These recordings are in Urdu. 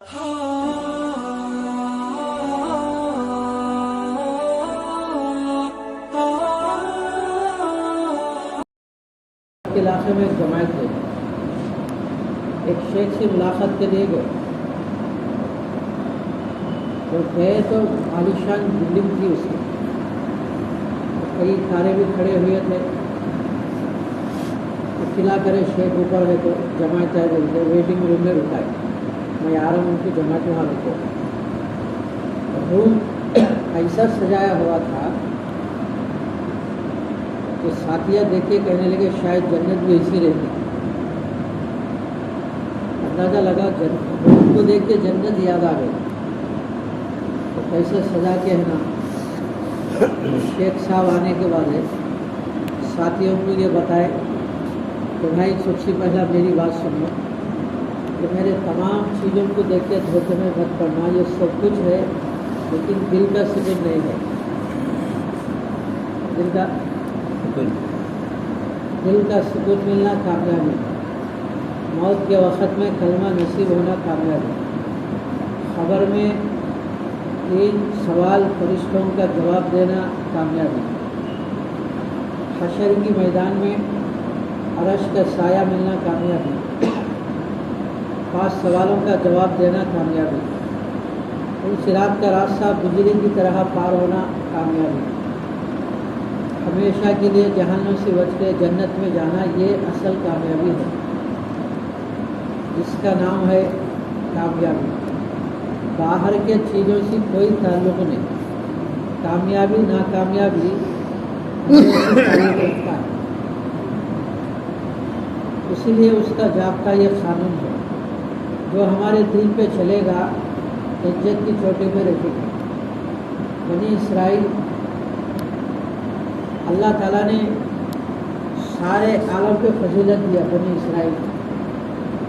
کے علاقے میں ایک جماعت گئی، ایک شیخ سے ملاقات کے لیے گئے تو گئے تو عالیشان بلڈنگ تھی اس کی، کئی کاریں بھی کھڑے ہوئے تھے، اطلاع کرے شیخ اوپر ہے تو جماعت ہے بولتے ویٹنگ روم میں رکائے، میں آ رہا ہوں ان کی جماعت وہاں رکھو۔ روم ایسا سجایا ہوا تھا کہ ساتھیہ دیکھے کہنے لگے شاید جنت بھی ایسی رہتی، اندازہ لگا روم کو دیکھ کے جنت یاد آ گئی، تو کیسے سجا کے ہے نا۔ شیخ صاحب آنے کے بعد ساتھیوں کو یہ بتائے کہ بھائی سب سے پہلا میری بات سنو کہ میرے تمام چیزوں کو دیکھ کے دھوکے میں مت پڑنا، یہ سب کچھ ہے لیکن دل کا سکون نہیں ہے، دل کا سکون ملنا کامیابی، موت کے وقت میں کلمہ نصیب ہونا کامیابی، خبر میں 3 سوال فرشتوں کا جواب دینا کامیابی، حشر کی میدان میں عرش کا سایہ ملنا کامیابی، 5 سوالوں کا جواب دینا کامیابی، ان صراط کا راستہ بجلی کی طرح پار ہونا کامیابی، ہمیشہ کے لیے جہنم سے بچ کے جنت میں جانا، یہ اصل کامیابی ہے، اس کا نام ہے کامیابی۔ باہر کے چیزوں سے کوئی تعلق نہیں، کامیابی ناکامیابی تعلق رکھتا ہے، اسی لیے اس کا ضابطہ یہ قانون ہے، جو ہمارے دل پہ چلے گا عزت کی چوٹی پہ رکھے گا۔ بنی اسرائیل اللہ تعالیٰ نے سارے عالم پہ فضیلت دیا، بنی اسرائیل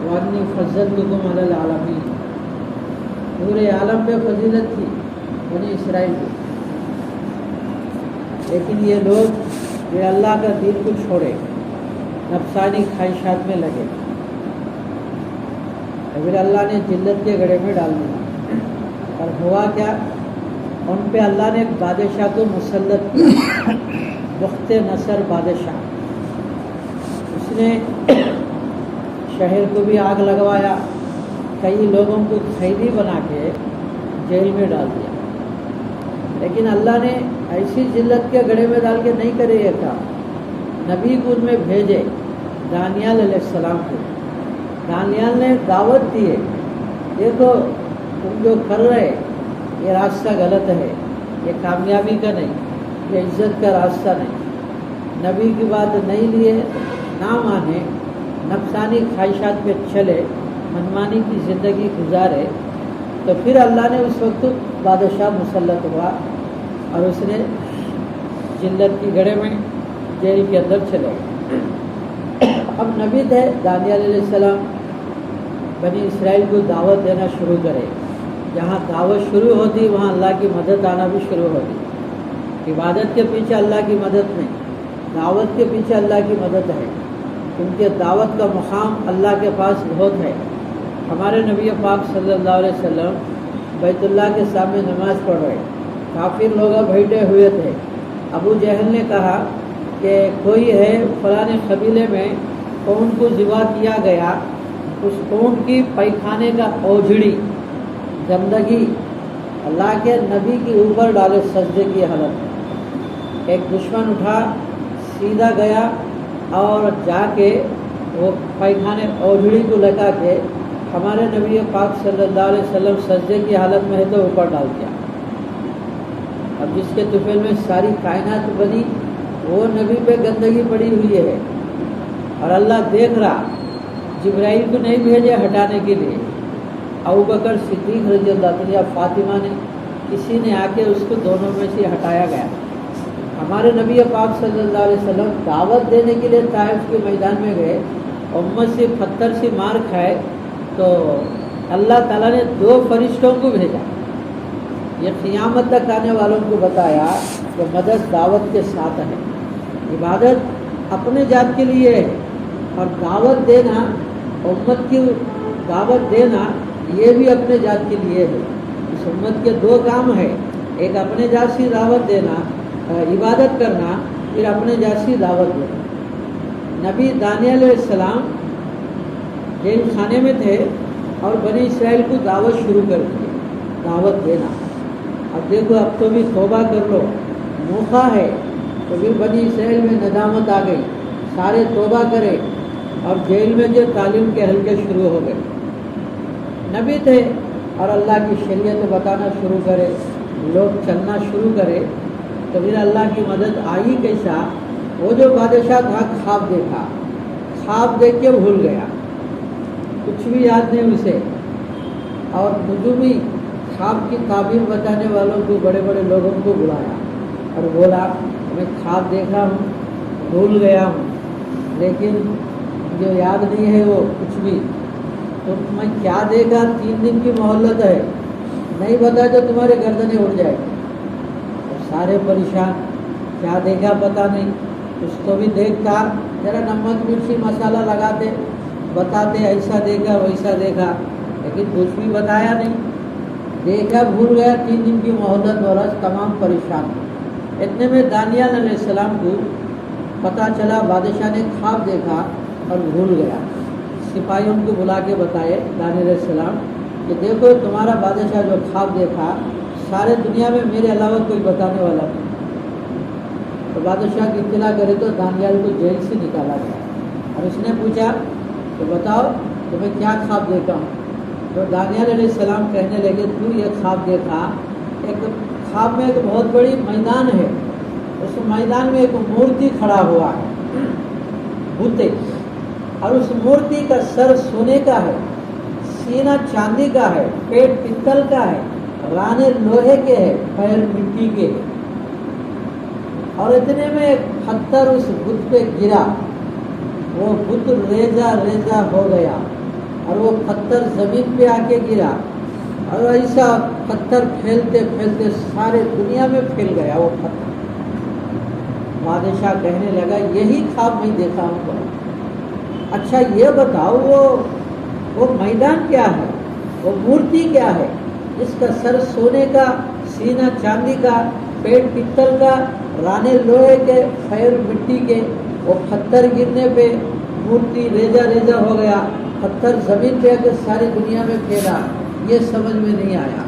وَأَنِّي فَضَّلْتُكُمْ عَلَى الْعَالَمِينَ، پورے عالم پہ فضیلت تھی بنی اسرائیل کی، لیکن یہ لوگ یہ اللہ کا دین کو چھوڑے، نفسانی خواہشات میں لگے، پھر اللہ نے ذلت کے گڑھے میں ڈال دیا، اور ہوا کیا، ان پہ اللہ نے ایک بادشاہ کو مسلط کیا، بخت نصر بادشاہ، اس نے شہر کو بھی آگ لگوایا، کئی لوگوں کو قیدی بنا کے جیل میں ڈال دیا، لیکن اللہ نے ایسی ذلت کے گڑھے میں ڈال کے نہیں کرے یہ کام، نبی کو ان میں بھیجے، دانیال علیہ السلام کو، دانیال نے دعوت دی ہے، دیکھو تم جو کر رہے یہ راستہ غلط ہے، یہ کامیابی کا نہیں، یہ عزت کا راستہ نہیں، نبی کی بات نہیں لیے، نہ مانے، نفسانی خواہشات پہ چلے، منمانی کی زندگی گزارے، تو پھر اللہ نے اس وقت بادشاہ مسلط ہوا اور اس نے ذلت کی گڑھے میں جیل کے اندر چلے گئے۔ اب نبی تھے دانیال علیہ السلام، بنی اسرائیل کو دعوت دینا شروع کرے، جہاں دعوت شروع ہوتی وہاں اللہ کی مدد آنا بھی شروع ہوتی، عبادت کے پیچھے اللہ کی مدد نہیں، دعوت کے پیچھے اللہ کی مدد ہے، کیونکہ دعوت کا مقام اللہ کے پاس بہت ہے۔ ہمارے نبی پاک صلی اللہ علیہ وسلم بیت اللہ کے سامنے نماز پڑھ رہے، کافر لوگ بیٹھے ہوئے تھے، ابو جہل نے کہا کہ کوئی ہے فلاں قبیلے میں کون کو ذبح کیا گیا، اس کون کی پیخانے کا اوجھڑی گندگی اللہ کے نبی کے اوپر ڈالے سجدے کی حالت میں، ایک دشمن اٹھا سیدھا گیا اور جا کے وہ پیخانے اوجھڑی کو لگا کے ہمارے نبی پاک صلی اللہ علیہ وسلم سجدے کی حالت میں ہے تو اوپر ڈال دیا، اب جس کے طفیل میں ساری کائنات بنی وہ نبی پہ گندگی پڑی ہوئی ہے، اور اللہ دیکھ رہا، جبرائیل کو نہیں بھیجے ہٹانے کے لیے، ابوبکر صدیق رضی اللہ عنہ یا فاطمہ نے، کسی نے آ کے اس کو دونوں میں سے ہٹایا گیا۔ ہمارے نبی پاک صلی اللہ علیہ وسلم دعوت دینے کے لیے طائف کے میدان میں گئے، امت سے پتھر سے مار کھائے، تو اللہ تعالیٰ نے 2 فرشتوں کو بھیجا، یہ قیامت تک آنے والوں کو بتایا کہ مدد دعوت کے ساتھ ہے، عبادت اپنے ذات کے لیے ہے، اور دعوت دینا، امت کی دعوت دینا یہ بھی اپنے ذات کے لیے ہے. اس امت کے دو کام ہے، ایک اپنے ذات سے دعوت دینا، عبادت کرنا، پھر اپنے ذات سے دعوت دینا. نبی دانیہ علیہ السلام جیل خانے میں تھے اور بنی اسرائیل کو دعوت شروع کر دی، دعوت دینا. اب دیکھو اب تو بھی توبہ کر لو، موقع ہے. تو پھر بنی اسرائیل میں ندامت آ گئی، سارے توبہ کرے اور جیل میں جو تعلیم کے حلقے شروع ہو گئے. نبی تھے اور اللہ کی شریعت بتانا شروع کرے، لوگ چلنا شروع کرے. تو پھر اللہ کی مدد آئی کیسا؟ وہ جو بادشاہ تھا خواب دیکھا، خواب دیکھ کے بھول گیا، کچھ بھی یاد نہیں اسے. اور نجومی خواب کی تعبیر بتانے والوں کو، بڑے بڑے لوگوں کو بلایا اور بولا میں خواب دیکھا ہوں، بھول گیا ہوں، لیکن جو یاد نہیں ہے وہ کچھ بھی. تو میں کیا دیکھا؟ 3 دن کی مہلت ہے، نہیں بتا تو تمہارے گردنیں اڑ جائے گی. سارے پریشان، کیا دیکھا پتہ نہیں. کچھ تو بھی دیکھتا، ذرا نمک مرچی مسالہ لگاتے، بتاتے ایسا دیکھا ویسا دیکھا، لیکن کچھ بھی بتایا نہیں. دیکھا بھول گیا. 3 دن کی مہلت برس، تمام پریشان. اتنے میں دانیال علیہ السلام کو پتہ چلا بادشاہ نے خواب دیکھا اور بھول گیا. سپاہیوں کو بلا کے بتائے دانیال علیہ السلام کہ دیکھو تمہارا بادشاہ جو خواب دیکھا سارے دنیا میں میرے علاوہ کوئی بتانے والا نہیں. تو بادشاہ کی اطلاع کرے تو دانیال کو جیل سے نکالا گیا اور اس نے پوچھا کہ بتاؤ تمہیں کیا خواب دیکھا ہوں. تو دانیال علیہ السلام کہنے لگے تو یہ خواب دیکھا، ایک خواب میں ایک بہت بڑی میدان ہے، اس میدان میں ایک مورتی کھڑا ہوا ہے بت، اور اس مورتی کا سر سونے کا ہے، سینہ چاندی کا ہے، پیٹ پتل کا ہے، رانے لوہے کے ہے، پیر مٹی کے ہے. اور اتنے میں ایک پتھر اس بت پہ گرا، وہ بت ریزہ ریزہ ہو گیا اور وہ پتھر زمین پہ آ کے گرا اور ایسا پتھر پھیلتے پھیلتے سارے دنیا میں پھیل گیا وہ پتھر. بادشاہ کہنے لگا یہی خواب میں دیکھا ہوں. اچھا یہ بتاؤ وہ میدان کیا ہے، وہ مورتی کیا ہے جس کا سر سونے کا، سینہ چاندی کا، پیٹ پتل کا، رانے لوہے کے، پیر مٹی کے. وہ پتھر گرنے پہ مورتی ریزہ ریزہ ہو گیا، پتھر زمین پہ آ کے ساری دنیا میں پھیلا. یہ سمجھ میں نہیں آیا.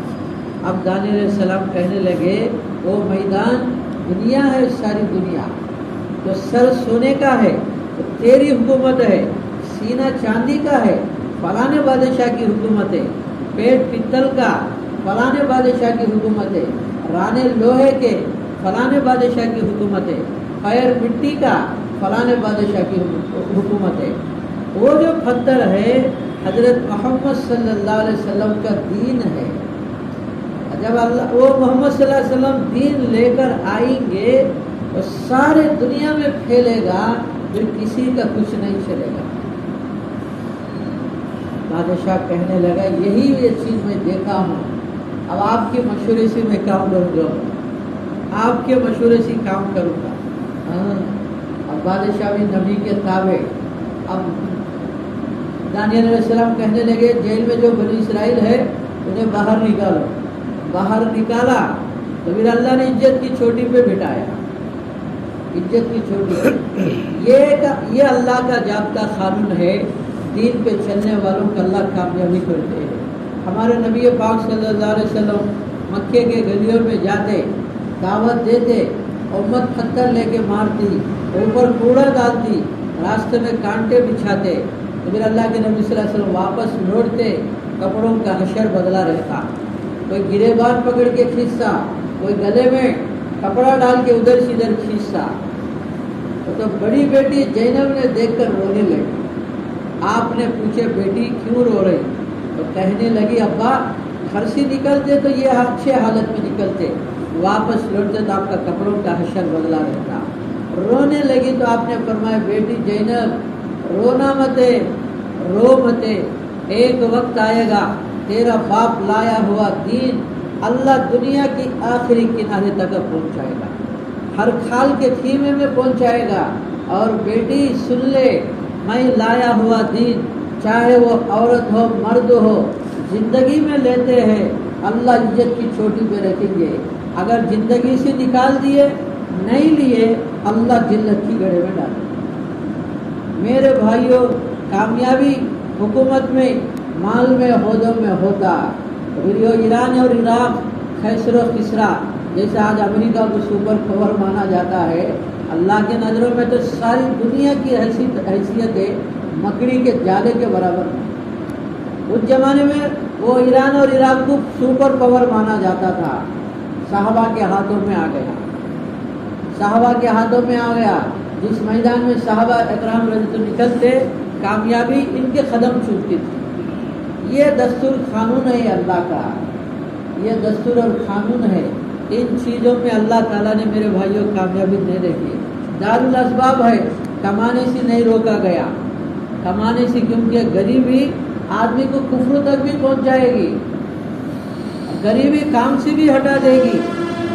اب دانیال علیہ السلام کہنے لگے وہ میدان دنیا ہے، ساری دنیا. جو سر سونے کا ہے تو تیری حکومت ہے، سینہ چاندی کا ہے فلانے بادشاہ کی حکومت ہے، پیٹ پتل کا فلانے بادشاہ کی حکومت ہے، رانے لوہے کے فلانے بادشاہ کی حکومت ہے، پیر مٹی کا فلانے بادشاہ کی حکومت ہے. وہ جو پتھر ہے حضرت محمد صلی اللہ علیہ وسلم کا دین ہے. جب وہ محمد صلی اللہ علیہ وسلم دین لے کر آئیں گے تو سارے دنیا میں پھیلے گا، پھر کسی کا کچھ نہیں چلے گا. بادشاہ کہنے لگا یہی یہ چیز میں دیکھا ہوں، اب آپ کے مشورے سے میں کام کروں گا، آپ کے مشورے سے کام کروں گا. اب بادشاہ بھی نبی کے تابع. اب دانیال علیہ السلام کہنے لگے جیل میں جو بنی اسرائیل ہے انہیں باہر نکالو. باہر نکالا تو پھر اللہ نے عزت کی چوٹی پہ بٹھایا، عزت کی چوٹی پہ. یہ اللہ کا ضابطہ قانون ہے، دین پہ چلنے والوں کو اللہ کامیابی کرتے ہیں. ہمارے نبی پاک صلی اللہ علیہ وسلم مکے کے گلیوں میں جاتے، دعوت دیتے، امت پتھر لے کے مارتی، اوپر کوڑا ڈالتی، راستے میں کانٹے بچھاتے. تو پھر اللہ کے نبی صلی اللہ علیہ وسلم واپس لوٹتے، کپڑوں کا حشر بدلا رہتا. کوئی گریبان پکڑ کے کھینچتا، کوئی گلے میں کپڑا ڈال کے ادھر سے ادھر کھینچتا. تو بڑی بیٹی زینب نے دیکھ کر رونے لگی. آپ نے پوچھے بیٹی کیوں رو رہی؟ تو کہنے لگی ابا گھر سے نکلتے تو یہ اچھے حالت میں نکلتے، واپس لوٹتے تو آپ کا کپڑوں کا حشر بدلا رہتا. رونے لگی تو آپ نے فرمایا بیٹی زینب رونا متے، رو متے، ایک وقت آئے گا تیرا باپ لایا ہوا دین اللہ دنیا کی آخری کنارے تک پہنچائے گا، ہر کھال کے خیمے میں پہنچائے گا. اور بیٹی سن لے، میں لایا ہوا دین چاہے وہ عورت ہو مرد ہو، زندگی میں لیتے ہیں اللہ عزت کی چوٹی پہ رکھیں گے، اگر زندگی سے نکال دیے نہیں لیے اللہ ذلت کی گڑھے میں ڈالیں گے۔ میرے بھائیوں، کامیابی حکومت میں، مال میں، عہدوں میں ہوتا، ایران اور عراق خسر و خسرا جیسے آج امریکہ کو سپر پاور مانا جاتا ہے، اللہ کے نظروں میں تو ساری دنیا کی حیثیت ہے مکڑی کے جالے کے برابر ہے۔ اس زمانے میں وہ ایران اور عراق کو سپر پاور مانا جاتا تھا، صحابہ کے ہاتھوں میں آ گیا، صحابہ کے ہاتھوں میں آ گیا۔ جس میدان میں صحابہ اکرام رضی اللہ عنہ نکلتے کامیابی ان کے قدم چھوٹتی تھی۔ یہ دستور قانون ہے اللہ کا، یہ دستور اور قانون ہے۔ ان چیزوں میں اللہ تعالیٰ نے میرے بھائیوں کامیابی دے رکھی۔ دارالاسباب ہے، کمانے سے نہیں روکا گیا، کمانے سے، کیونکہ غریبی آدمی کو کفر تک بھی پہنچ جائے گی، غریبی کام سے بھی ہٹا دے گی۔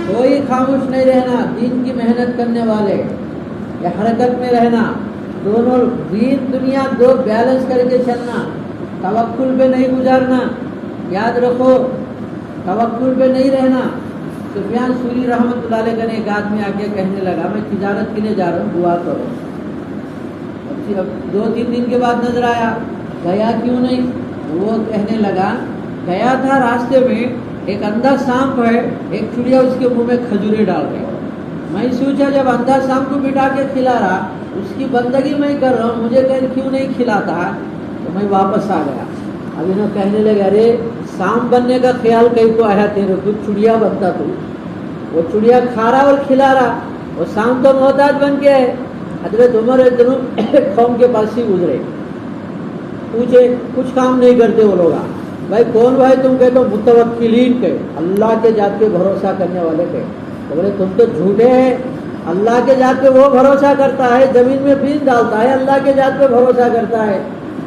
کوئی خاموش نہیں رہنا، دین کی محنت کرنے والے یا حرکت میں رہنا، دونوں دین دنیا دو بیلنس کر کے چلنا، توکل پہ نہیں گزارنا، یاد رکھو توکل پہ نہیں رہنا۔ سفیان ثوری رحمۃ اللہ علیہ کا نے ایک آدمی آ کے کہنے لگا میں تجارت کے لیے جا رہا ہوں، دعا کرو۔ دو تین دن کے بعد نظر آیا، گیا کیوں نہیں؟ وہ کہنے لگا گیا تھا، راستے میں ایک اندھا سانپ ہے، ایک چڑیا اس کے منہ میں کھجورے ڈال رہی۔ میں سوچا جب اندھا سانپ کو بٹھا کے کھلا رہا، اس کی بندگی میں کر رہا ہوں، مجھے کیوں نہیں کھلاتا؟ تو میں واپس آ گیا۔ اب انہوں کہنے لگے ارے سانپ بننے کا خیال کہیں کو آیا تیرے کو، چڑیا بنتا تو۔ وہ چڑیا کھا رہا اور کھلا رہا، وہ سانپ تو محتاج بن کے ہے۔ حضرت عمر قوم کے پاس ہی گزرے، پوچھے کچھ کام نہیں کرتے وہ لوگ، بھائی کون بھائی تم کہتے ہو؟ متوکلین کے، اللہ کے ذات پہ بھروسہ کرنے والے کے۔ تو بولے تم تو جھوٹے ہیں، اللہ کے ذات پہ وہ بھروسہ کرتا ہے زمین میں بیج ڈالتا ہے، اللہ کے ذات پہ بھروسہ کرتا ہے،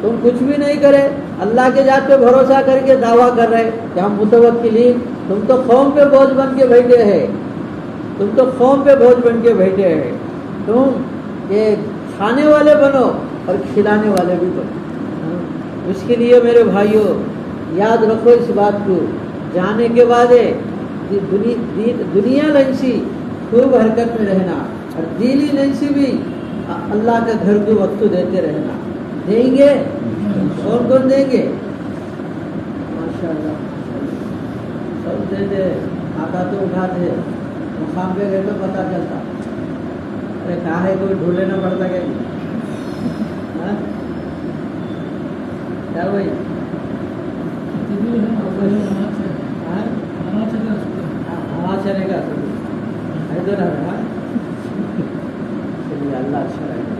تم کچھ بھی نہیں کرے، اللہ کے ذات پہ بھروسہ کر کے دعویٰ کر رہے کہ ہم متوکلین، تم تو قوم پہ بوجھ بن کے بیٹھے ہیں، تم تو قوم پہ بوجھ بن کے بیٹھے ہیں، تم یہ کھانے والے بنو اور کھلانے والے بھی بنو۔ اس کے لیے میرے بھائیوں یاد رکھو اس بات کو، جانے کے بعد دنیا لنسی خوب حرکت میں رہنا، اور دینی لنسی بھی اللہ کے گھر کو وقت دیتے رہنا۔ دیں گے اور کون دیں گے؟ ماشاءاللہ سب دے دے، آتا تو اٹھا دے، مقام پہ گئے تو پتہ چلتا، ارے کہاں ہے کوئی ڈھونڈ لینا پڑتا کہ کیا بھائی ہوا چلے گا ادھر ہے۔ چلیے اللہ اچھا رہے گا،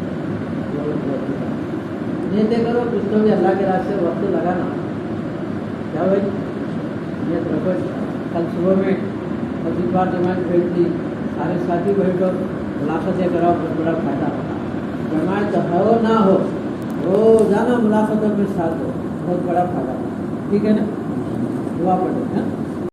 بہت بہت نیتیں کرو، کچھ تو بھی اللہ کے راستے وقت لگانا۔ کیا بھائی نیت رکھو۔ کل صبح میں بار جماعت بیٹھتی، سارے ساتھی بیٹھو، ملاقاتیں کراؤ، بہت بڑا فائدہ ہوتا۔ جماعت ہو نہ ہو، روزانہ ملاقاتوں میں ساتھ ہو، بہت بڑا فائدہ ہوتا۔ ٹھیک ہے نا؟ دعا پڑھیں۔